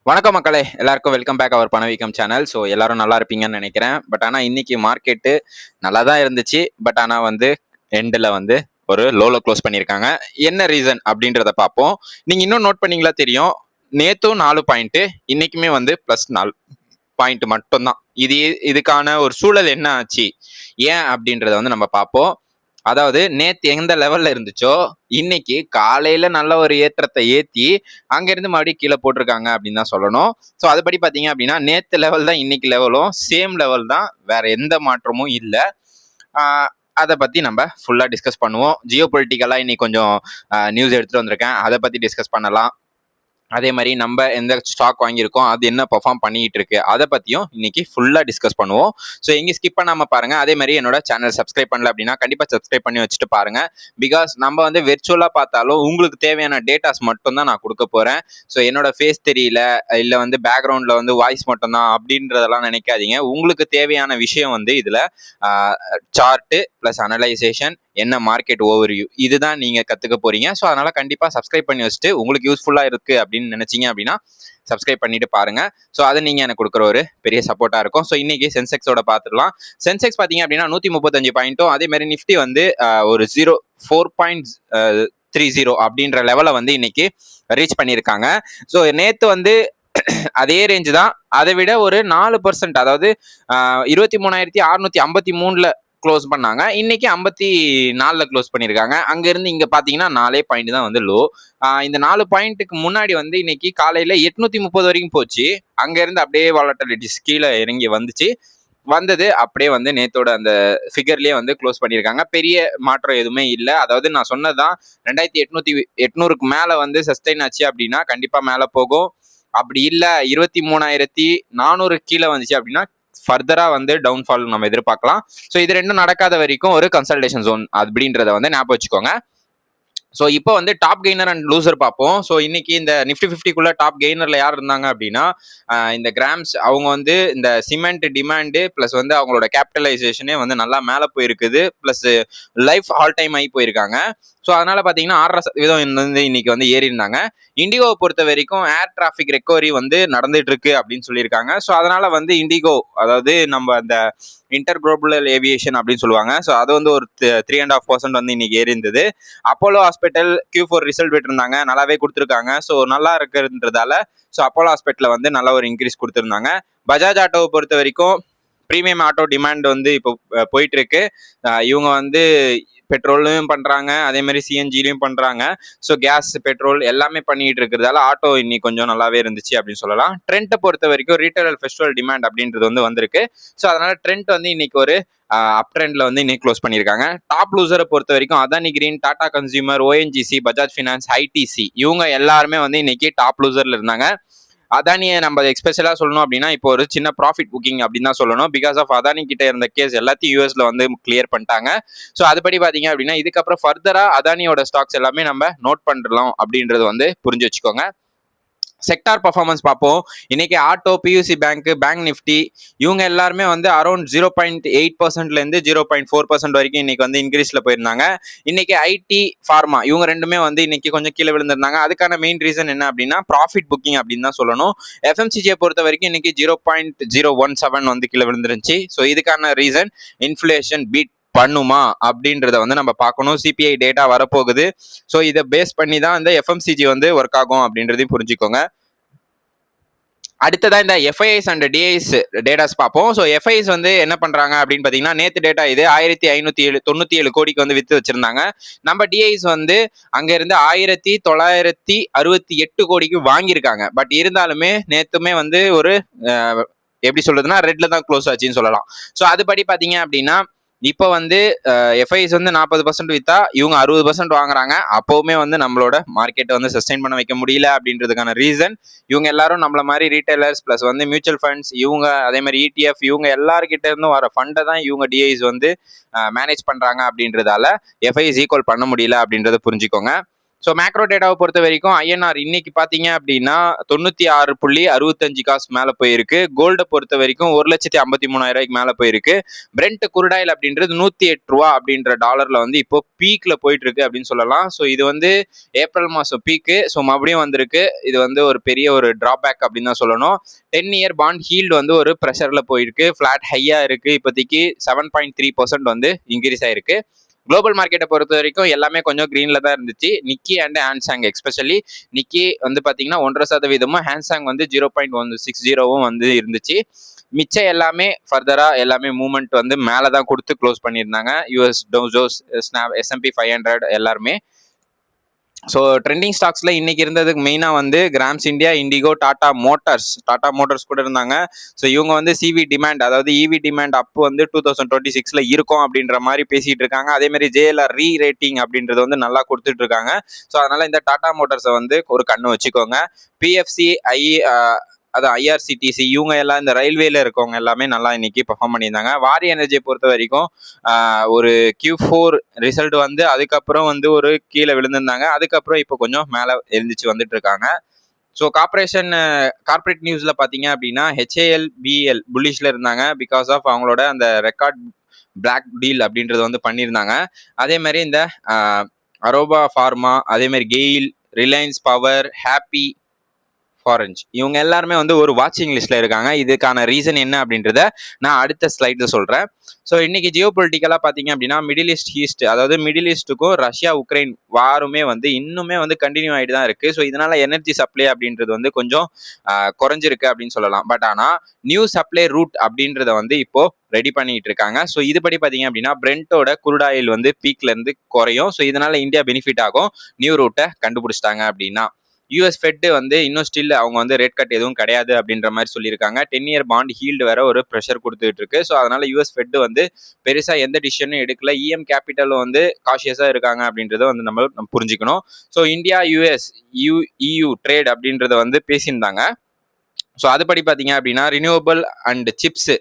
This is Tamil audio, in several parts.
வணக்கம் மக்களே, எல்லாருக்கும் வெல்கம் பேக் அவர் பணவீக்கம் சேனல். ஸோ எல்லாரும் நல்லா இருப்பீங்கன்னு நினைக்கிறேன். பட் ஆனால் இன்னைக்கு மார்க்கெட்டு நல்லா தான் இருந்துச்சு. பட் ஆனால் எண்டில் ஒரு லோல க்ளோஸ் பண்ணியிருக்காங்க. என்ன ரீசன் அப்படின்றத பார்ப்போம். நீங்கள் இன்னும் நோட் பண்ணீங்களா தெரியும், நேற்றும் 4 பாயிண்ட்டு, இன்னைக்குமே ப்ளஸ் 4 பாயிண்ட் மட்டும்தான். இதுக்கான ஒரு சூழல் என்ன ஆச்சு, ஏன் அப்படின்றத நம்ம பார்ப்போம். அதாவது நேத்து எந்த லெவல்ல இருந்துச்சோ இன்னைக்கு காலையில நல்ல ஒரு ஏற்றத்தை ஏத்தி அங்கிருந்து மறுபடியும் கீழே போட்டிருக்காங்க அப்படின்னு தான் சொல்லணும். ஸோ அதுபடி பார்த்தீங்க அப்படின்னா நேத்து லெவல் தான் இன்னைக்கு லெவலும் சேம் லெவல் தான், வேற எந்த மாற்றமும் இல்லை. அதை பத்தி நம்ம ஃபுல்லா டிஸ்கஸ் பண்ணுவோம். ஜியோ பொலிட்டிக்கலா இன்னைக்கு கொஞ்சம் நியூஸ் எடுத்துட்டு வந்திருக்கேன், அதை பத்தி டிஸ்கஸ் பண்ணலாம். அதே மாதிரி நம்ம எந்த ஸ்டாக் வாங்கியிருக்கோம், அது என்ன பெர்ஃபார்ம் பண்ணிட்டு இருக்கு, அதை பற்றியும் இன்னைக்கு ஃபுல்லாக டிஸ்கஸ் பண்ணுவோம். ஸோ எங்கே ஸ்கிப் பண்ணாமல் பாருங்க. அதே மாதிரி என்னோட சேனல் சப்ஸ்கிரைப் பண்ணல அப்படின்னா கண்டிப்பாக சப்ஸ்கிரைப் பண்ணி வச்சுட்டு பாருங்க. பிகாஸ் நம்ம வெர்ச்சுவலாக பார்த்தாலும் உங்களுக்கு தேவையான டேட்டாஸ் மட்டும் தான் நான் கொடுக்க போகிறேன். ஸோ என்னோட ஃபேஸ் தெரியல, இல்லை பேக்ரவுண்டில் வாய்ஸ் மட்டும்தான் அப்படின்றதெல்லாம் நினைக்காதீங்க. உங்களுக்கு தேவையான விஷயம் இதில் சார்ட்டு ப்ளஸ் அனலைசேஷன், என்ன மார்க்கெட் ஓவர்வியூ, இதுதான் நீங்க கத்துக்க போறீங்க. ஸோ அதனால கண்டிப்பா சப்ஸ்கிரைப் பண்ணி வச்சுட்டு உங்களுக்கு யூஸ்ஃபுல்லா இருக்கு அப்படின்னு நினைச்சீங்க அப்படின்னா சப்ஸ்கிரைப் பண்ணிட்டு பாருங்க. ஸோ அது நீங்க எனக்கு கொடுக்குற ஒரு பெரிய சப்போர்ட்டா இருக்கும். ஸோ இன்னைக்கு சென்செக்ஸோட பார்த்துடலாம். சென்செக்ஸ் பார்த்தீங்க அப்படின்னா 135 பாயிண்ட்டும், அதே மாதிரி நிஃப்டி ஒரு 4.30 அப்படின்ற லெவலை இன்னைக்கு ரீச் பண்ணியிருக்காங்க. ஸோ நேத்து அதே ரேஞ்சு தான், அதை விட ஒரு 4%, அதாவது 23,653 க்ளோஸ் பண்ணாங்க. இன்னைக்கு 54 க்ளோஸ் பண்ணியிருக்காங்க. அங்கிருந்து இங்க பாத்தீங்கன்னா 4 பாயிண்ட் தான் லோ. இந்த 4 பாயிண்ட்டுக்கு முன்னாடி இன்னைக்கு காலையில 830 வரைக்கும் போச்சு. அங்க இருந்து அப்படியே வாலட்டிலிட்டிஸ் கீழே இறங்கி வந்தது அப்படியே நேத்தோட அந்த ஃபிகர்லயே க்ளோஸ் பண்ணியிருக்காங்க. பெரிய மாற்றம் எதுவுமே இல்லை. அதாவது நான் சொன்னதான், 2800க்கு மேல சஸ்டைன் ஆச்சு அப்படின்னா கண்டிப்பா மேல போகும். அப்படி இல்லை 23,400 கீழே வந்துச்சு அப்படின்னா ஃபர்தரா டவுன்ஃபால் நம்ம எதிர்பார்க்கலாம். ஸோ இது ரெண்டும் நடக்காத வரைக்கும் ஒரு கன்சல்டேஷன் ஜோன் அப்படின்றத ஞாபகம் வச்சுக்கோங்க. ஸோ இப்போ டாப் கெய்னர் அண்ட் லூசர் பார்ப்போம். ஸோ இன்னைக்கு இந்த நிஃப்டி 50க்குள்ள டாப் கெய்னர்ல யார் இருந்தாங்க அப்படின்னா இந்த கிராம்ஸ். அவங்க இந்த சிமெண்ட் டிமாண்டு ப்ளஸ் அவங்களோட கேபிட்டலைசேஷனே நல்லா மேலே போயிருக்குது. ப்ளஸ் லைஃப் ஆல் டைம் ஆகி போயிருக்காங்க. ஸோ அதனால பார்த்தீங்கன்னா 6% இன்னைக்கு ஏறி இருந்தாங்க. இண்டிகோவை பொறுத்த வரைக்கும் ஏர் டிராஃபிக் ரெக்கவரி நடந்துட்டு இருக்கு அப்படின்னு சொல்லியிருக்காங்க. ஸோ அதனால இண்டிகோ, அதாவது நம்ம அந்த இன்டர் குளோபல் ஏவியேஷன் அப்படின்னு சொல்லுவாங்க. ஸோ அது ஒரு 3.5% இன்னைக்கு ஏறி இருந்தது. அப்போலோ ஹாஸ்பிட்டல் Q4 ரிசல்ட் விட்டுருந்தாங்க, நல்லாவே கொடுத்துருக்காங்க. ஸோ நல்லா இருக்குன்றதால ஸோ அப்போலோ ஹாஸ்பிட்டலில் நல்ல ஒரு இன்க்ரீஸ் கொடுத்துருந்தாங்க. பஜாஜ் ஆட்டோவை பொறுத்த வரைக்கும் ப்ரீமியம் ஆட்டோ டிமாண்ட் இப்போ போயிட்டு இருக்கு. இவங்க பெட்ரோலும் பண்றாங்க, அதே மாதிரி சிஎன்ஜிலையும் பண்றாங்க. ஸோ கேஸ் பெட்ரோல் எல்லாமே பண்ணிட்டு இருக்கிறதால ஆட்டோ இன்னைக்கு கொஞ்சம் நல்லாவே இருந்துச்சு அப்படின்னு சொல்லலாம். ட்ரெண்ட்டை பொறுத்த வரைக்கும் ரீட்டைல் ஃபெஸ்டிவல் டிமாண்ட் அப்படின்றது வந்திருக்கு. ஸோ அதனால ட்ரெண்ட் இன்னைக்கு ஒரு அப் ட்ரெண்ட்ல இன்னைக்கு க்ளோஸ் பண்ணியிருக்காங்க. டாப் லூசரை பொறுத்த வரைக்கும் Adani green, Tata consumer, ONGC, Bajaj finance, ITC, இவங்க எல்லாருமே இன்னைக்கு டாப் லூசர்ல இருந்தாங்க. அதானியை நம்ம எக்ஸ்பெஷலா சொல்லணும் அப்படின்னா இப்போ ஒரு சின்ன ப்ராஃபிட் புக்கிங் அப்படின்னு தான் சொல்லணும். பிகாஸ் ஆஃப் அதானி கிட்ட இருந்த கேஸ் எல்லாத்தையும் யூஎஸ்ல கிளியர் பண்ணிட்டாங்க. ஸோ அதுபடி பாத்தீங்க அப்படின்னா இதுக்கப்புறம் ஃபர்தரா அதானியோட ஸ்டாக்ஸ் எல்லாமே நம்ம நோட் பண்ணலாம் அப்படின்றது புரிஞ்சு வச்சுக்கோங்க. செக்டார் பர்ஃபார்மன்ஸ் பார்ப்போம். இன்னைக்கு auto, PSU bank, bank Nifty, இவங்க எல்லாருமே அரௌண்ட் 0.8%லேருந்து 0.4% வரைக்கும் இன்னைக்கு இன்க்ரீஸ்ல போயிருந்தாங்க. இன்னைக்கு ஐடி, ஃபார்மா இவங்க ரெண்டுமே இன்னைக்கு கொஞ்சம் கீழே விழுந்திருந்தாங்க. அதுக்கான மெயின் ரீசன் என்ன அப்படின்னா ப்ராஃபிட் புக்கிங் அப்படின்னு தான் சொல்லணும். எஃப்எம்சிஜியை பொறுத்த வரைக்கும் இன்னைக்கு 0.017 கீழே விழுந்துருந்துச்சு. ஸோ இதுக்கான ரீசன் இன்ஃப்ளேஷன் பீட் பண்ணுமா அப்படின்றத நம்ம பார்க்கணும். சிபிஐ டேட்டா வரப்போகுது. ஸோ இதை பேஸ் பண்ணி தான் இந்த எஃப்எம்சிஜி ஒர்க் ஆகும் அப்படின்றதையும் புரிஞ்சுக்கோங்க. அடுத்ததான் இந்த எஃப்ஐஎஸ் அண்ட் டிஐஎஸ் டேட்டாஸ் பார்ப்போம். ஸோ எஃப்ஐஎஸ் என்ன பண்றாங்க அப்படின்னு பார்த்தீங்கன்னா நேற்று டேட்டா இது 1597 கோடிக்கு வித்து வச்சிருந்தாங்க. நம்ம டிஐஎஸ் அங்க இருந்து 1968 கோடிக்கு வாங்கியிருக்காங்க. பட் இருந்தாலுமே நேத்துமே ஒரு எப்படி சொல்றதுன்னா ரெட்ல தான் க்ளோஸ் ஆச்சுன்னு சொல்லலாம். ஸோ அதுபடி பார்த்தீங்க அப்படின்னா இப்போ எஃப்ஐஎஸ் 40% வித்தா இவங்க 60% வாங்குறாங்க. அப்பவுமே நம்மளோட மார்க்கெட்டை சஸ்டைன் பண்ண வைக்க முடியல அப்படின்றதுக்கான ரீசன் இவங்க எல்லாரும் நம்மள மாதிரி ரீட்டைலர்ஸ் பிளஸ் மியூச்சுவல் ஃபண்ட்ஸ், இவங்க அதே மாதிரி ETF, இவங்க எல்லாருக்கிட்ட இருந்தும் வர ஃபண்டை தான் இவங்க டிஐஸ் மேனேஜ் பண்றாங்க அப்படின்றதால எஃப்ஐஎஸ் ஈக்குவல் பண்ண முடியல அப்படின்றத புரிஞ்சுக்கோங்க. ஸோ மேக்ரோ டேட்டாவை பொறுத்த வரைக்கும் ஐஎன்ஆர் இன்னைக்கு பார்த்தீங்க அப்படின்னா 96.65 காசு மேலே போயிருக்கு. கோல்டை பொறுத்த வரைக்கும் 1,53,000 மேலே போயிருக்கு. பிரெண்ட் குருடாயில் அப்படின்றது 108 ரூபா அப்படின்ற டாலர்ல வந்து இப்போ பீக்ல போயிட்டு இருக்கு அப்படின்னு சொல்லலாம். ஸோ இது வந்து ஏப்ரல் மாதம் பீக்கு. ஸோ மறுபடியும் வந்திருக்கு. இது வந்து ஒரு பெரிய ஒரு டிராபேக் அப்படின்னு தான் சொல்லணும். 10 இயர் பாண்ட் ஹீல்டு வந்து ஒரு ப்ரெஷர்ல போயிருக்கு. ஃபிளாட் ஹையா இருக்கு. இப்போதைக்கு 7.3% வந்து இன்க்ரீஸ் ஆயிருக்கு. குளோபல் மார்க்கெட்டை பொறுத்த வரைக்கும் எல்லாமே கொஞ்சம் கிரீன்ல தான் இருந்துச்சு. நிக்கி அண்ட் ஹான்சாங் எஸ்பெஷலி நிக்கி வந்து பார்த்தீங்கன்னா 1.5%, ஹான்சாங் வந்து 0.160 வந்து இருந்துச்சு. மிச்சம் எல்லாமே ஃபர்தரா எல்லாமே மூவ்மெண்ட் வந்து மேலே தான் கொடுத்து க்ளோஸ் பண்ணியிருந்தாங்க. யூஎஸ் டோஜோஸ், S&P 500 எல்லாருமே. ஸோ ட்ரெண்டிங் ஸ்டாக்ஸில் இன்னைக்கு இருந்ததுக்கு மெயினாக வந்து grams India, indigo, Tata Motors கூட இருந்தாங்க. ஸோ இவங்க வந்து சிவி டிமாண்ட், அதாவது இவி டிமாண்ட் அப் வந்து 2026 இருக்கும் அப்படின்ற மாதிரி பேசிட்டு இருக்காங்க. அதே மாதிரி JLR ரேட்டிங் அப்படின்றது வந்து நல்லா கொடுத்துட்டு இருக்காங்க. ஸோ அதனால இந்த டாடா மோட்டார்ஸை வந்து ஒரு கண்ணு வச்சுக்கோங்க. PFC, அதான் IRCTC இவங்க எல்லாம் இந்த ரயில்வேல இருக்கவங்க எல்லாமே நல்லா இன்னைக்கு பெர்ஃபார்ம் பண்ணியிருந்தாங்க. வாரி எனர்ஜியை பொறுத்த வரைக்கும் ஒரு Q4 ரிசல்ட் வந்து அதுக்கப்புறம் வந்து ஒரு கீழே விழுந்திருந்தாங்க. அதுக்கப்புறம் இப்போ கொஞ்சம் மேலே எழுந்திரிச்சு வந்துட்டு இருக்காங்க. ஸோ கார்பரேட் நியூஸ்ல பார்த்தீங்க அப்படின்னா HAL, BL புல்லிஷ்ல இருந்தாங்க. பிகாஸ் ஆஃப் அவங்களோட அந்த ரெக்கார்ட் பிளாக் டீல் அப்படின்றது வந்து பண்ணியிருந்தாங்க. அதே மாதிரி இந்த அரோபா ஃபார்மா, அதே மாதிரி கெயில், ரிலையன்ஸ் பவர், ஹாப்பி, ஆரஞ்ச் இவங்க எல்லாருமே வந்து ஒரு வாட்சிங் லிஸ்ட்ல இருக்காங்க. இதுக்கான ரீசன் என்ன அப்படின்றத நான் அடுத்த ஸ்லைட்ல சொல்றேன். ஸோ இன்னைக்கு ஜியோ பொலிட்டிக்கலா பாத்தீங்க அப்படின்னா மிடில் ஈஸ்ட்டுக்கும் ரஷ்யா உக்ரைன் வாருமே வந்து இன்னுமே வந்து கண்டினியூ ஆகிட்டு தான் இருக்கு. ஸோ இதனால எனர்ஜி சப்ளை அப்படின்றது வந்து கொஞ்சம் குறைஞ்சிருக்கு அப்படின்னு சொல்லலாம். பட் ஆனா நியூ சப்ளை ரூட் அப்படின்றத வந்து இப்போ ரெடி பண்ணிட்டு இருக்காங்க. ஸோ இதுபடி பாத்தீங்க அப்படின்னா பிரெண்டோட குருடாயில் வந்து பீக்ல இருந்து குறையும். ஸோ இதனால இந்தியா பெனிஃபிட் ஆகும். நியூ ரூட்டை கண்டுபிடிச்சிட்டாங்க அப்படின்னா. யூஎஸ் ஃபெட் வந்து இன்னும் ஸ்டில் அவங்க வந்து ரேட் கட் எதுவும் கிடையாது அப்படின்ற மாதிரி சொல்லியிருக்காங்க. 10 இயர் பாண்ட் ஹீல்டு வேற ஒரு ப்ரெஷர் கொடுத்துட்டு இருக்கு. ஸோ அதனால யூஎஸ் ஃபெட் வந்து பெருசா எந்த டிசிஷனும் எடுக்கல. EM கேபிட்டலும் வந்து காஷியஸா இருக்காங்க அப்படின்றத வந்து நம்ம புரிஞ்சுக்கணும். So India, US, EU trade அப்படின்றத வந்து பேசியிருந்தாங்க. ஸோ அதுபடி பார்த்தீங்க அப்படின்னா ரினியூவபிள் அண்ட் சிப்ஸ்,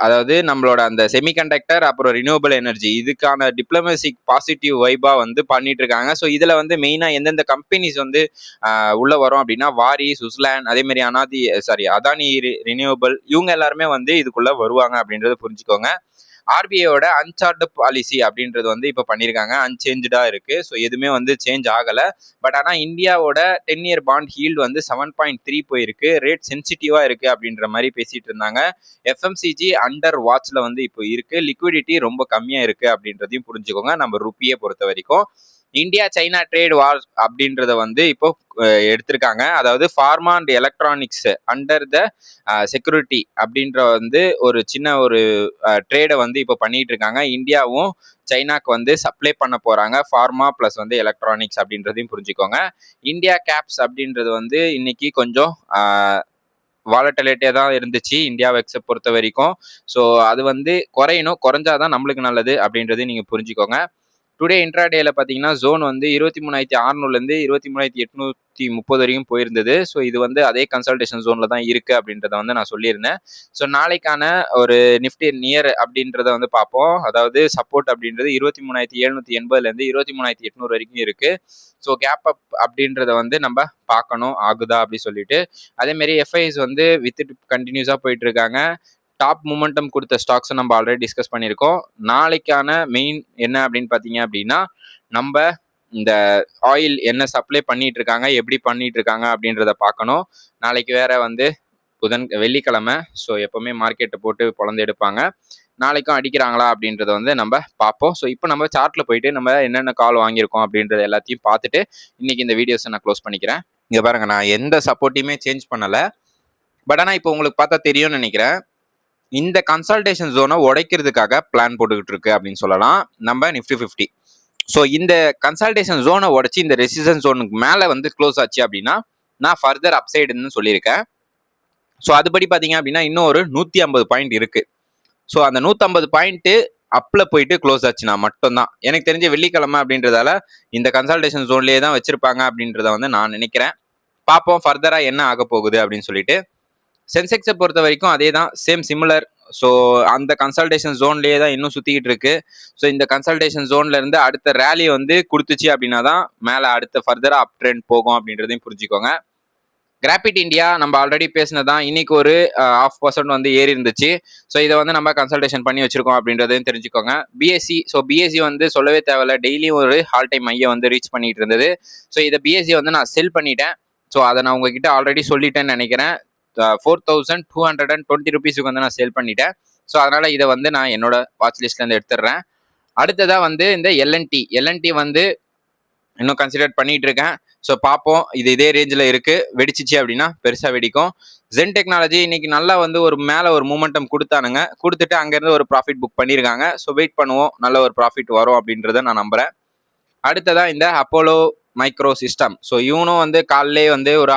அதாவது நம்மளோட அந்த செமிகண்டக்டர் அப்புறம் ரினியூவபிள் எனர்ஜி இதுக்கான டிப்ளமேசிக் பாசிட்டிவ் வைபா வந்து பண்ணிட்டு இருக்காங்க. ஸோ இதில் வந்து மெயினாக எந்தெந்த கம்பெனிஸ் வந்து உள்ள வரும் அப்படின்னா வாரி, சுஸ்லாண்ட், அதே மாதிரி அதானி ரினியூவபிள் இவங்க எல்லாருமே வந்து இதுக்குள்ள வருவாங்க அப்படின்றத புரிஞ்சுக்கோங்க. RBIயோட அன்சார்ட் பாலிசி அப்படின்றது வந்து இப்போ பண்ணியிருக்காங்க. அன்சேஞ்சா இருக்கு. ஸோ எதுவுமே வந்து சேஞ்ச் ஆகலை. பட் ஆனால் இந்தியாவோட 10 இயர் பாண்ட் ஹீல்டு வந்து 7.3 போயிருக்கு. ரேட் சென்சிட்டிவா இருக்கு அப்படின்ற மாதிரி பேசிட்டு இருந்தாங்க. FMCG அண்டர் வாட்ச்ல வந்து இப்போ இருக்கு. லிக்விடிட்டி ரொம்ப கம்மியா இருக்கு அப்படின்றதையும் புரிஞ்சுக்கோங்க. நம்ம ருப்பியை பொறுத்த வரைக்கும் இந்தியா சைனா ட்ரேட் வார் அப்படின்றத வந்து இப்போ எடுத்திருக்காங்க. அதாவது pharma and electronics under the security அப்படின்ற வந்து ஒரு சின்ன ஒரு ட்ரேடை வந்து இப்போ பண்ணிட்டு இருக்காங்க. இந்தியாவும் சைனாக்கு வந்து சப்ளை பண்ண போறாங்க ஃபார்மா பிளஸ் வந்து எலக்ட்ரானிக்ஸ் அப்படின்றதையும் புரிஞ்சுக்கோங்க. இந்தியா கேப்ஸ் அப்படின்றது வந்து இன்னைக்கு கொஞ்சம் வாலட்டிலிட்டியாக தான் இருந்துச்சு இந்தியா வெக்ஸை பொறுத்த வரைக்கும். ஸோ அது வந்து குறைஞ்சாதான் நம்மளுக்கு நல்லது அப்படின்றதையும் நீங்கள் புரிஞ்சுக்கோங்க. டுடே இன்ட்ராடேல பார்த்தீங்கன்னா ஜோன் வந்து 23,600லேருந்து 23,830 வரைக்கும் போயிருந்தது. ஸோ இது வந்து அதே கன்சல்டேஷன் ஜோனில் தான் இருக்குது அப்படின்றத வந்து நான் சொல்லியிருந்தேன். ஸோ நாளைக்கான ஒரு நிஃப்டி நியர் அப்படின்றத வந்து பார்ப்போம். அதாவது சப்போர்ட் அப்படின்றது 23,780லேருந்து 23,800 வரைக்கும் இருக்குது. ஸோ கேப் அப் அப்படின்றத வந்து நம்ம பார்க்கணும் ஆகுதா அப்படி சொல்லிட்டு. அதேமாரி FIs வந்து வித் கண்டினியூஸாக போயிட்டு இருக்காங்க. டாப் மூமெண்டம் கொடுத்த ஸ்டாக்ஸை நம்ம ஆல்ரெடி டிஸ்கஸ் பண்ணியிருக்கோம். நாளைக்கான மெயின் என்ன அப்படின்னு பார்த்தீங்க அப்படின்னா நம்ம இந்த ஆயில் என்ன சப்ளை பண்ணிட்டு இருக்காங்க, எப்படி பண்ணிட்டு இருக்காங்க அப்படின்றத பார்க்கணும். நாளைக்கு வேற வந்து வெள்ளிக்கிழமை. ஸோ எப்பவுமே மார்க்கெட்டை போட்டு பொழந்து எடுப்பாங்க. நாளைக்கும் அடிக்கிறாங்களா அப்படின்றத வந்து நம்ம பார்ப்போம். ஸோ இப்போ நம்ம சார்ட்ல போயிட்டு நம்ம என்னென்ன கால் வாங்கியிருக்கோம் அப்படின்றத எல்லாத்தையும் பார்த்துட்டு இன்னைக்கு இந்த வீடியோஸை நான் க்ளோஸ் பண்ணிக்கிறேன். இங்கே பாருங்க, நான் எந்த சப்போர்ட்டையுமே சேஞ்ச் பண்ணலை. பட் ஆனால் இப்போ உங்களுக்கு பார்த்தா தெரியும்னு நினைக்கிறேன். இந்த கன்சல்டேஷன் ஜோனை உடைக்கிறதுக்காக பிளான் போட்டுக்கிட்டு இருக்கு அப்படின்னு சொல்லலாம் நம்ம நிஃப்டி 50. ஸோ இந்த கன்சல்டேஷன் ஜோனை உடைச்சி இந்த ரெசிஸ்டன்ஸ் ஜோனுக்கு மேலே வந்து க்ளோஸ் ஆச்சு அப்படின்னா நான் ஃபர்தர் அப்சைடுன்னு சொல்லியிருக்கேன். ஸோ அதுபடி பார்த்தீங்க அப்படின்னா இன்னும் ஒரு 150 பாயிண்ட் இருக்கு. ஸோ அந்த 150 பாயிண்ட்டு அப்பில் போயிட்டு க்ளோஸ் ஆச்சுன்னா மட்டும்தான் எனக்கு தெரிஞ்ச வெள்ளிக்கிழமை அப்படின்றதால இந்த கன்சல்டேஷன் ஜோன்லேயே தான் வச்சிருப்பாங்க அப்படின்றத வந்து நான் நினைக்கிறேன். பார்ப்போம் ஃபர்தராக என்ன ஆக போகுது அப்படின்னு சொல்லிட்டு. சென்செக்ஸை பொறுத்த வரைக்கும் அதே தான், சிமிலர் ஸோ அந்த கன்சல்டேஷன் ஜோன்லேயே தான் இன்னும் சுற்றிக்கிட்டு இருக்கு. ஸோ இந்த கன்சல்டேஷன் ஜோன்ல இருந்து அடுத்த ரேலி வந்து கொடுத்துச்சு அப்படின்னா தான் மேலே அடுத்த ஃபர்தராக அப் ட்ரெண்ட் போகும் அப்படின்றதையும் புரிஞ்சுக்கோங்க. கிராபிட் இந்தியா நம்ம ஆல்ரெடி பேசினதான், இன்னைக்கு ஒரு 0.5% வந்து ஏறி இருந்துச்சு. ஸோ இதை வந்து நம்ம கன்சல்டேஷன் பண்ணி வச்சிருக்கோம் அப்படின்றதையும் தெரிஞ்சுக்கோங்க. பிஎஸ்சி, ஸோ பிஎஸ்சி வந்து சொல்லவே தேவையில்ல, டெய்லியும் ஒரு ஹால் டைம் மையை வந்து ரீச் பண்ணிட்டு இருந்தது. ஸோ இதை பிஎஸ்சி வந்து நான் செல் பண்ணிட்டேன். ஸோ அதை நான் உங்ககிட்ட ஆல்ரெடி சொல்லிட்டேன்னு நினைக்கிறேன். 4220 rupees வந்து நான் சேல் பண்ணிட்டேன். ஸோ அதனால இதை வந்து நான் என்னோட வாட்ச் லிஸ்ட்ல இருந்து எடுத்துடுறேன். அடுத்ததா வந்து இந்த எல்என்டி வந்து இன்னும் கன்சிடர் பண்ணிட்டு இருக்கேன். ஸோ பார்ப்போம், இது இதே ரேஞ்சில் இருக்கு, வெடிச்சிச்சு அப்படின்னா பெருசாக வெடிக்கும். ஜென் டெக்னாலஜி இன்னைக்கு நல்லா வந்து ஒரு மேலே ஒரு மூமெண்டம் கொடுத்தானுங்க, கொடுத்துட்டு அங்கேருந்து ஒரு ப்ராஃபிட் புக் பண்ணியிருக்காங்க. ஸோ வெயிட் பண்ணுவோம், நல்ல ஒரு ப்ராஃபிட் வரும் அப்படின்றத நான் நம்புறேன். அடுத்ததா இந்த அப்போலோ மைக்ரோ சிஸ்டம். ஸோ இவனும் வந்து காலையிலே வந்து ஒரு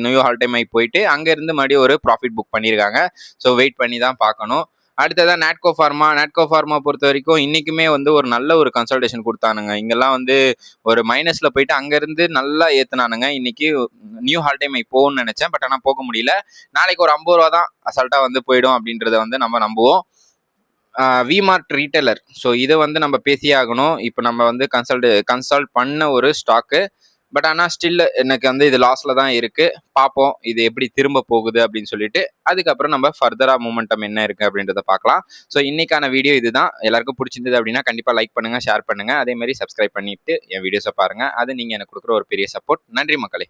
நியூ ஹால் டைம் ஆகி போயிட்டு அங்கேருந்து மறுபடியும் ஒரு ப்ராஃபிட் புக் பண்ணியிருக்காங்க. ஸோ வெயிட் பண்ணி தான் பார்க்கணும். அடுத்ததான் நாட்கோ ஃபார்மா பொறுத்த வரைக்கும் இன்னைக்குமே வந்து ஒரு நல்ல ஒரு கன்சல்டேஷன் கொடுத்தானுங்க. இங்கெல்லாம் வந்து ஒரு மைனஸ்ல போயிட்டு அங்கேருந்து நல்லா ஏற்றுனானுங்க. இன்னைக்கு நியூ ஹால் டைம் போகும்னு நினைச்சேன், பட் ஆனால் போக முடியல. நாளைக்கு ஒரு 50 ரூபா தான் அசால்ட்டாக வந்து போயிடும் அப்படின்றத வந்து நம்ம நம்புவோம். விமார்ட் ரீட்டைலர், ஸோ இதை வந்து நம்ம பேசியே ஆகணும். இப்போ நம்ம வந்து கன்சல்ட் பண்ண ஒரு ஸ்டாக்கு, பட் ஆனால் ஸ்டில் எனக்கு வந்து இது லாஸ்ல தான் இருக்கு. பார்ப்போம் இது எப்படி திரும்ப போகுது அப்படின்னு சொல்லிட்டு, அதுக்கப்புறம் நம்ம ஃபர்தரா மூமெண்டம் என்ன இருக்கு அப்படின்றத பார்க்கலாம். ஸோ இன்னைக்கான வீடியோ இதுதான். எல்லாருக்கும் பிடிச்சிருந்தது அப்படின்னா கண்டிப்பா லைக் பண்ணுங்க, ஷேர் பண்ணுங்க, அதே மாதிரி சப்ஸ்கிரைப் பண்ணிட்டு என் வீடியோஸை பாருங்க. அது நீங்க எனக்கு கொடுக்குற ஒரு பெரிய சப்போர்ட். நன்றி மக்களே.